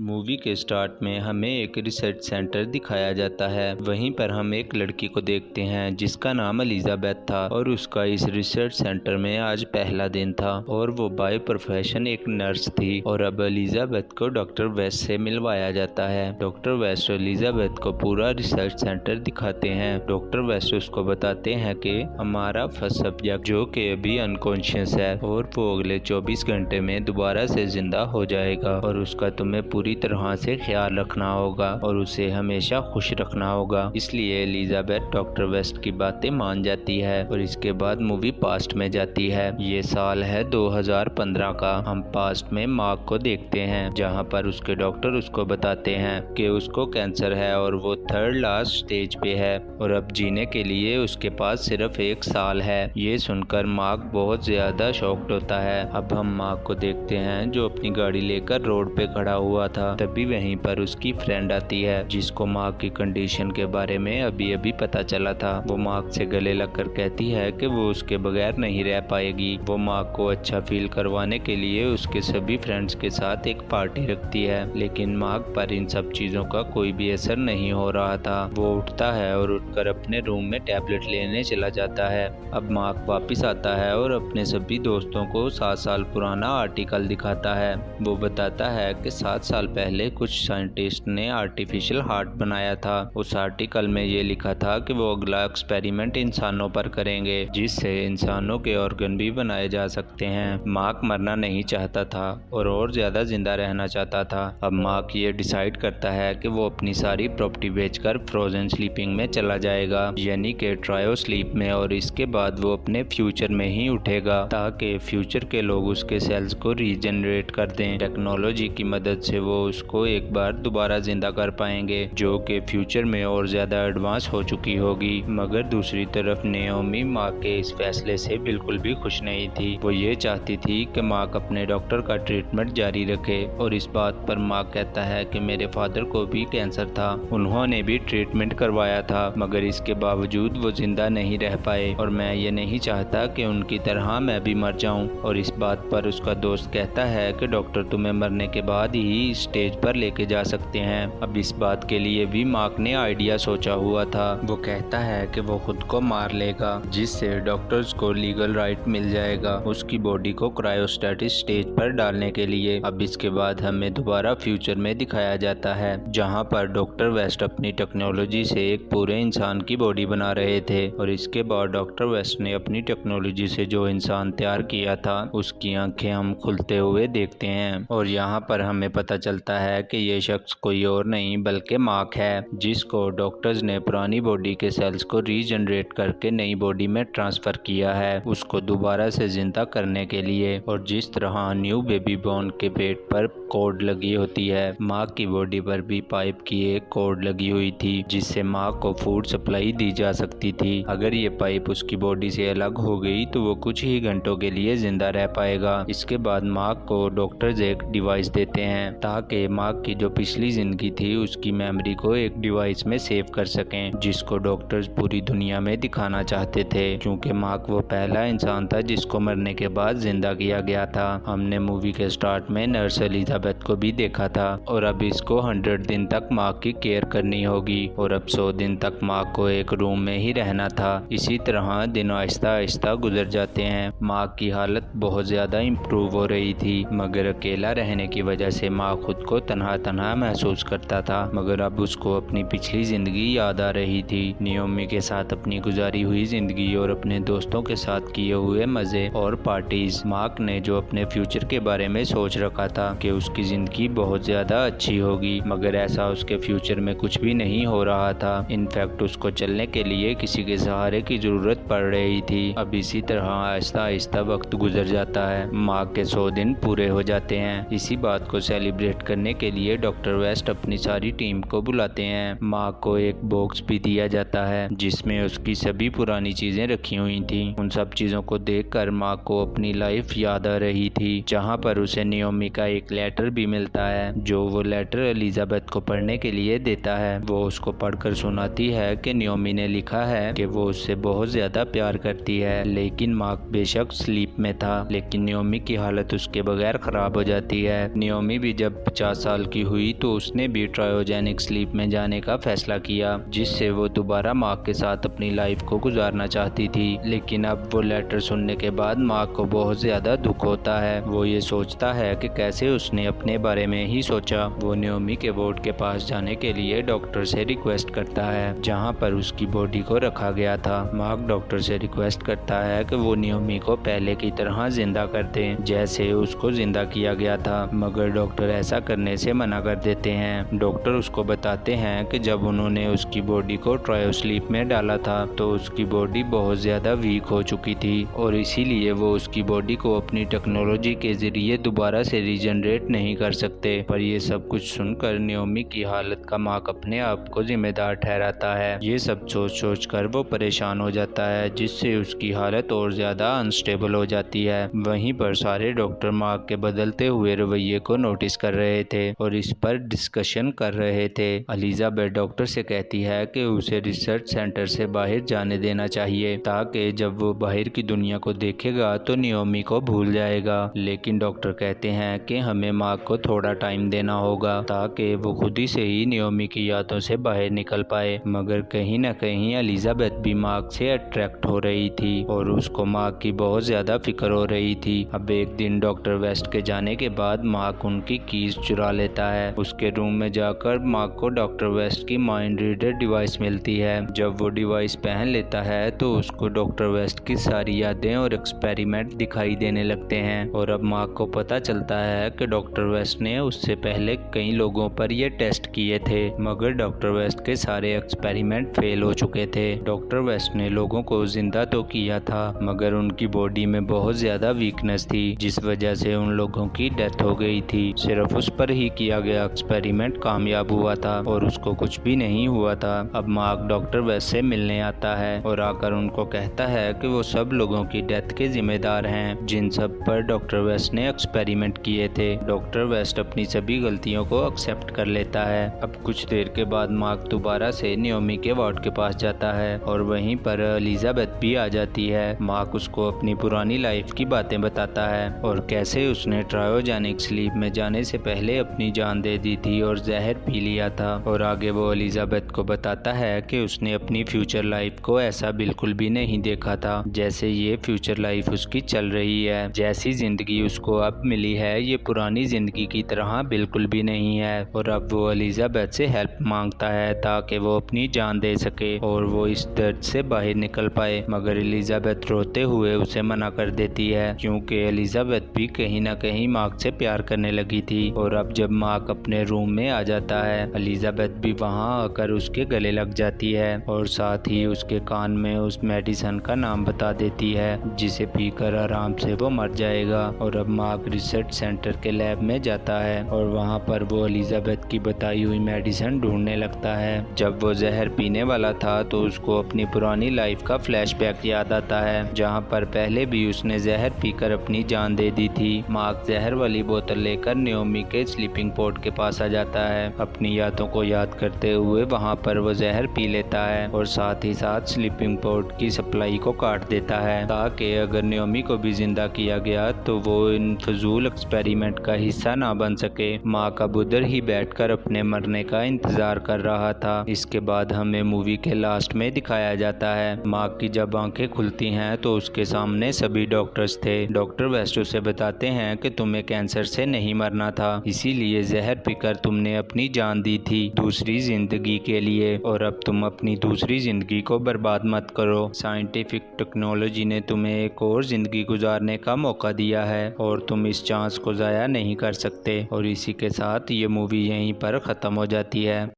Movie के start में हमें एक रिसर्च सेंटर दिखाया जाता है। वहीं पर हम एक लड़की को देखते हैं जिसका नाम एलिजाबेथ था और उसका इस रिसर्च सेंटर में आज पहला दिन था और वो बाय प्रोफेशन एक नर्स थी। और अब एलिजाबेथ को डॉक्टर वेस्ट से मिलवाया जाता है। डॉक्टर वेस्ट एलिजाबेथ को पूरा रिसर्च सेंटर दिखाते हैं। डॉक्टर वेस्ट उसको बताते हैं कि हमारा फर्स्ट सब्जेक्ट जो कि अभी अनकॉन्शियस है और वो अगले 24 घंटे में दोबारा से जिंदा हो जाएगा और उसका तुम्हें पूरी तरह से ख्याल रखना होगा और उसे हमेशा खुश रखना होगा। इसलिए एलिजाबेथ डॉक्टर वेस्ट की बातें मान जाती है और इसके बाद मूवी पास्ट में जाती है। ये साल है 2015 का। हम पास्ट में मार्क को देखते हैं जहां पर उसके डॉक्टर उसको बताते हैं कि उसको कैंसर है और वो थर्ड लास्ट स्टेज पे है और अब जीने के लिए उसके पास सिर्फ 1 साल है। ये सुनकर मार्क बहुत ज्यादा शॉक्ड होता है। अब हम मार्क को देखते हैं जो अपनी गाड़ी लेकर रोड पे खड़ा हुआ था। तभी वहीं पर उसकी फ्रेंड आती है जिसको मार्क की कंडीशन के बारे में अभी अभी पता चला था। वो मार्क से गले लगकर कहती है कि वो उसके बगैर नहीं रह पाएगी। वो मार्क को अच्छा फील करवाने के लिए उसके सभी फ्रेंड्स के साथ एक पार्टी रखती है, लेकिन मार्क पर इन सब चीजों का कोई भी असर नहीं हो रहा था। वो उठता है और उठकर अपने रूम में टैबलेट लेने चला जाता है। अब मार्क वापिस आता है और अपने सभी दोस्तों को 7 साल पुराना आर्टिकल दिखाता है। वो बताता है कि 7 साल पहले कुछ साइंटिस्ट ने आर्टिफिशियल हार्ट बनाया था। उस आर्टिकल में ये लिखा था कि वो अगला एक्सपेरिमेंट इंसानों पर करेंगे जिससे इंसानों के ऑर्गन भी बनाए जा सकते हैं। मार्क मरना नहीं चाहता था और ज्यादा जिंदा रहना चाहता था। अब मार्क ये डिसाइड करता है कि वो अपनी सारी प्रॉपर्टी बेचकर फ्रोजन स्लीपिंग में चला जाएगा, यानी कि ट्रायो स्लीप में, और इसके बाद वो अपने फ्यूचर में ही उठेगा ताकि फ्यूचर के लोग उसके सेल्स को रीजनरेट कर दें। टेक्नोलॉजी की मदद से वो उसको एक बार दोबारा जिंदा कर पाएंगे जो कि फ्यूचर में और ज्यादा एडवांस हो चुकी होगी। मगर दूसरी तरफ नेओमी मार्क के इस फैसले से बिल्कुल भी खुश नहीं थी। वो ये चाहती थी कि मार्क अपने डॉक्टर का ट्रीटमेंट जारी रखे और इस बात पर मार्क कहता है कि मेरे फादर को भी कैंसर था, उन्होंने भी ट्रीटमेंट करवाया था मगर इसके बावजूद वो जिंदा नहीं रह पाए और मैं ये नहीं चाहता कि उनकी तरह मैं भी मर जाऊं। और इस बात पर उसका दोस्त कहता है कि डॉक्टर तुम्हें मरने के बाद ही स्टेज पर लेके जा सकते हैं। अब इस बात के लिए भी मार्क ने आइडिया सोचा हुआ था। वो कहता है कि वो खुद को मार लेगा जिससे डॉक्टर्स को लीगल राइट मिल जाएगा उसकी बॉडी को क्रायोस्टेटिक स्टेज पर डालने के लिए। अब इसके बाद हमें दोबारा फ्यूचर में दिखाया जाता है जहां पर डॉक्टर वेस्ट अपनी टेक्नोलॉजी से एक पूरे इंसान की बॉडी बना रहे थे और इसके बाद डॉक्टर वेस्ट ने अपनी टेक्नोलॉजी से जो इंसान तैयार किया था उसकी आंखें हम खुलते हुए देखते हैं और यहाँ पर हमें पता चलता है कि ये शख्स कोई और नहीं बल्कि मार्क है जिसको डॉक्टर्स ने पुरानी बॉडी के सेल्स को रीजनरेट करके नई बॉडी में ट्रांसफर किया है उसको दोबारा से जिंदा करने के लिए। और जिस तरह न्यू बेबी बॉर्न के पेट पर कॉर्ड लगी होती है, मार्क की बॉडी पर भी पाइप की एक कॉर्ड लगी हुई थी जिससे मार्क को फूड सप्लाई दी जा सकती थी। अगर ये पाइप उसकी बॉडी से अलग हो गई तो वो कुछ ही घंटों के लिए जिंदा रह पाएगा। इसके बाद मार्क को डॉक्टर्स एक डिवाइस देते हैं ताकि मार्क की जो पिछली जिंदगी थी उसकी मेमोरी को एक डिवाइस में सेव कर सकें, जिसको डॉक्टर्स पूरी दुनिया में दिखाना चाहते थे क्योंकि मार्क वो पहला इंसान था जिसको मरने के बाद जिंदा किया गया था। हमने मूवी के स्टार्ट में नर्स एलिजाबेथ को भी देखा था और अब इसको 100 दिन तक मार्क की केयर करनी होगी और अब 100 दिन तक मार्क को एक रूम में ही रहना था। इसी तरह दिन आहिस्ता आहिस्ता गुजर जाते हैं। मार्क की हालत बहुत ज्यादा इम्प्रूव हो रही थी मगर अकेला रहने की वजह से मार्क खुद को तन्हा तन्हा महसूस करता था। मगर अब उसको अपनी पिछली जिंदगी याद आ रही थी, नियोमी के साथ अपनी गुजारी हुई जिंदगी और अपने दोस्तों के साथ किए हुए मजे और पार्टीज। मार्क ने जो अपने फ्यूचर के बारे में सोच रखा था कि उसकी जिंदगी बहुत ज्यादा अच्छी होगी मगर ऐसा उसके फ्यूचर में कुछ भी नहीं हो रहा था। इनफैक्ट उसको चलने के लिए किसी के सहारे की जरूरत पड़ रही थी। अब इसी तरह आहिस्ता आहिस्ता वक्त गुजर जाता है। मार्क के 100 दिन पूरे हो जाते हैं। इसी बात को सेलिब्रेट करने के लिए डॉक्टर वेस्ट अपनी सारी टीम को बुलाते हैं। मार्क को एक बॉक्स भी दिया जाता है जिसमें उसकी सभी पुरानी चीजें रखी हुई थी। उन सब चीजों को देखकर मार्क को अपनी लाइफ याद आ रही थी जहां पर उसे नियोमी का एक लेटर लेटर भी मिलता है, जो वो लेटर एलिजाबेथ को पढ़ने के लिए देता है। वो उसको पढ़कर सुनाती है कि नियोमी ने लिखा है कि वो उससे बहुत ज्यादा प्यार करती है, लेकिन मार्क बेशक स्लीप में था, लेकिन नियोमी की हालत उसके बगैर खराब हो जाती है। नियोमी भी जब 50 साल की हुई तो उसने भी क्रायोजेनिक स्लीप में जाने का फैसला किया, जिससे वो दोबारा मार्क के साथ अपनी लाइफ को गुजारना चाहती थी। लेकिन अब वो लेटर सुनने के बाद मार्क को बहुत ज्यादा दुख होता है। वो ये सोचता है कि कैसे उसने अपने बारे में ही सोचा। वो नियोमी के वार्ड के पास जाने के लिए डॉक्टर से रिक्वेस्ट करता है, जहाँ पर उसकी बॉडी को रखा गया था। मार्क डॉक्टर से रिक्वेस्ट करता है कि वो नियोमी को पहले की तरह जिंदा कर दे, जैसे उसको जिंदा किया गया था, मगर डॉक्टर ऐसा करने से मना कर देते हैं। डॉक्टर उसको बताते हैं कि जब उन्होंने उसकी बॉडी को क्रायोस्लीप में डाला था तो उसकी बॉडी बहुत ज्यादा वीक हो चुकी थी और इसीलिए वो उसकी बॉडी को अपनी टेक्नोलॉजी के जरिए दोबारा से रीजनरेट नहीं कर सकते। पर ये सब कुछ सुनकर नियोमी की हालत का मार्क अपने आप को जिम्मेदार ठहराता है। ये सब सोच कर वो परेशान हो जाता है, जिससे उसकी हालत और ज्यादा अनस्टेबल हो जाती है। वहीं पर सारे डॉक्टर मार्क के बदलते हुए रवैये को नोटिस कर रहे थे और इस पर डिस्कशन कर रहे थे। एलिजाबेथ डॉक्टर से कहती है कि उसे रिसर्च सेंटर से बाहर जाने देना चाहिए, ताकि जब वो बाहर की दुनिया को देखेगा तो नियोमी को भूल जाएगा। लेकिन डॉक्टर कहते हैं कि हमें मार्क को थोड़ा टाइम देना होगा, ताकि वो खुद ही से ही नियोमी की यादों से बाहर निकल पाए। मगर कहीं न कहीं एलिजाबेथ भी मार्क से अट्रैक्ट हो रही थी और उसको मार्क की बहुत ज्यादा फिक्र हो रही थी। अब एक दिन डॉक्टर वेस्ट के जाने के बाद मार्क उनकी कीज चुरा लेता है। उसके रूम में जाकर मार्क को डॉक्टर वेस्ट की माइंड रीडर डिवाइस मिलती है। जब वो डिवाइस पहन लेता है तो उसको डॉक्टर वेस्ट की सारी यादें और एक्सपेरिमेंट दिखाई देने लगते हैं और अब मार्क को पता चलता है कि डॉक्टर वेस्ट ने उससे पहले कई लोगों पर ये टेस्ट किए थे, मगर डॉक्टर वेस्ट के सारे एक्सपेरिमेंट फेल हो चुके थे। डॉक्टर वेस्ट ने लोगों को जिंदा तो किया था, मगर उनकी बॉडी में बहुत ज्यादा वीकनेस थी, जिस वजह से उन लोगों की डेथ हो गई थी। सिर्फ उस पर ही किया गया एक्सपेरिमेंट कामयाब हुआ था और उसको कुछ भी नहीं हुआ था। अब मार्क डॉक्टर वेस्ट से मिलने आता है और आकर उनको कहता है कि वो सब लोगों की डेथ के जिम्मेदार हैं, जिन सब पर डॉक्टर वेस्ट ने एक्सपेरिमेंट किए थे। डॉक्टर वेस्ट अपनी सभी गलतियों को एक्सेप्ट कर लेता है। अब कुछ देर के बाद मार्क दोबारा से नियोमी के वार्ड के पास जाता है और वहीं पर एलिजाबेथ भी आ जाती है। मार्क उसको अपनी पुरानी लाइफ की बातें बताता है और कैसे उसने क्रायोजेनिक स्लीप में जाने से पहले अपनी जान दे दी थी और जहर पी लिया था। और आगे वो एलिजाबेथ को बताता है कि उसने अपनी फ्यूचर लाइफ को ऐसा बिल्कुल भी नहीं देखा था जैसे ये फ्यूचर लाइफ उसकी चल रही है। जैसी जिंदगी उसको अब मिली है ये पुरानी जिंदगी की तरह बिल्कुल भी नहीं है। और अब वो एलिजाबेथ से हेल्प मांगता है ताकि वो अपनी जान दे सके और वो इस दर्द से बाहर निकल पाए, मगर एलिजाबेथ रोते हुए उसे मना कर देती है, क्योंकि एलिजाबेथ भी कहीं ना कहीं मार्क से प्यार करने लगी थी। और अब जब मार्क अपने रूम में आ जाता है, एलिजाबेथ भी वहां आकर उसके गले लग जाती है और साथ ही उसके कान में उस मेडिसिन का नाम बता देती है, जिसे पीकर आराम से वो मर जाएगा। और अब मार्क रिसर्च सेंटर के लैब में जाता है और वहां पर वो एलिजाबेथ की बताई हुई मेडिसिन ढूंढने लगता है। जब वो जहर पीने वाला था तो उसको अपनी पुरानी लाइफ का फ्लैशबैक याद आता है, जहां पर पहले भी उसने जहर पीकर अपनी जान दे दी थी। मार्क जहर वाली बोतल लेकर नियोमी के स्लीपिंग पॉड के पास आ जाता है। अपनी यादों को याद करते हुए वहां पर वो जहर पी लेता है और साथ ही साथ स्लीपिंग पॉड की सप्लाई को काट देता है, ताकि अगर नियोमी को भी जिंदा किया गया तो वो इन फजूल एक्सपेरिमेंट का हिस्सा ना बन सके। मार्क अब उधर ही बैठकर अपने मरने का इंतजार कर रहा था। इसके बाद हमें मूवी के लास्ट में दिखाया जाता है मार्क की जब आंखें खुलती हैं तो उसके सामने सभी डॉक्टर्स थे। डॉक्टर वेस्ट उसे बताते हैं कि तुम्हें कैंसर से नहीं मरना था, इसीलिए जहर पीकर तुमने अपनी जान दी थी दूसरी जिंदगी के लिए, और अब तुम अपनी दूसरी जिंदगी को बर्बाद मत करो। साइंटिफिक टेक्नोलॉजी ने तुम्हें एक और जिंदगी गुजारने का मौका दिया है और तुम इस चांस को ज़ाया नहीं कर सकते। और इसी के साथ ये मूवी यहीं पर ख़त्म हो जाती है।